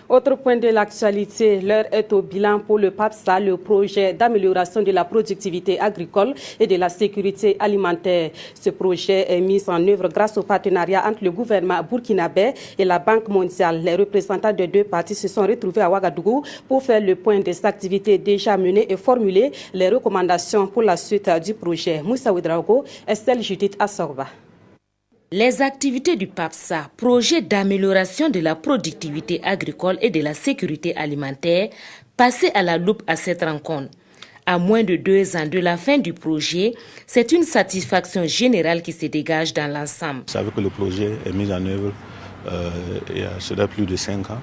Autre point de l'actualité, l'heure est au bilan pour le PAPSA, le projet d'amélioration de la productivité agricole et de la sécurité alimentaire. Ce projet est mis en œuvre grâce au partenariat entre le gouvernement burkinabé et la Banque mondiale. Les représentants des deux parties se sont retrouvés à Ouagadougou pour faire le point des activités déjà menées et formuler les recommandations pour la suite du projet. Moussa Ouedraogo, Estelle Judith Assorba. Les activités du PAPSA, projet d'amélioration de la productivité agricole et de la sécurité alimentaire, passaient à la loupe à cette rencontre. À moins de 2 ans de la fin du projet, c'est une satisfaction générale qui se dégage dans l'ensemble. Vous savez que le projet est mis en œuvre il y a cela plus de 5 ans.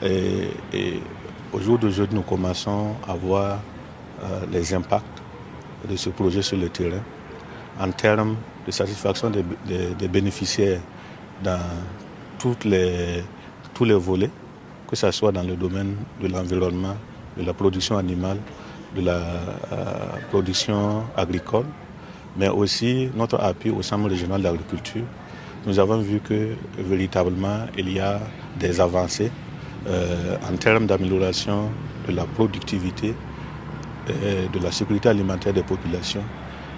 Et au jour d'aujourd'hui, nous commençons à voir les impacts de ce projet sur le terrain en termes de satisfaction des bénéficiaires dans tous les volets, que ce soit dans le domaine de l'environnement, de la production animale, de la production agricole, mais aussi notre appui au Centre régional d'agriculture. Nous avons vu que véritablement il y a des avancées en termes d'amélioration de la productivité, de la sécurité alimentaire des populations,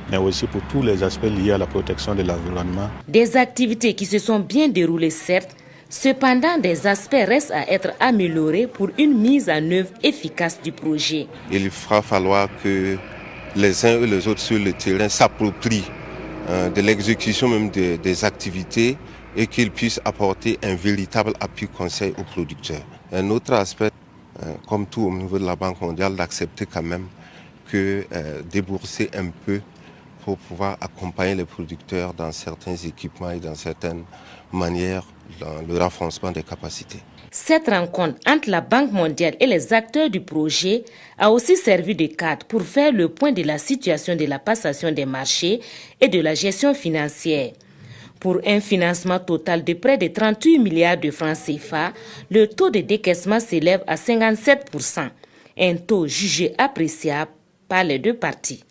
mais aussi pour tous les aspects liés à la protection de l'environnement. Des activités qui se sont bien déroulées, certes, cependant des aspects restent à être améliorés pour une mise en œuvre efficace du projet. Il va falloir que les uns et les autres sur le terrain s'approprient de l'exécution même des activités et qu'ils puissent apporter un véritable appui conseil aux producteurs. Un autre aspect, comme tout au niveau de la Banque mondiale, d'accepter quand même que débourser un peu pour pouvoir accompagner les producteurs dans certains équipements et dans certaines manières dans le renforcement des capacités. Cette rencontre entre la Banque mondiale et les acteurs du projet a aussi servi de cadre pour faire le point de la situation de la passation des marchés et de la gestion financière. Pour un financement total de près de 38 milliards de francs CFA, le taux de décaissement s'élève à 57%, un taux jugé appréciable par les deux parties.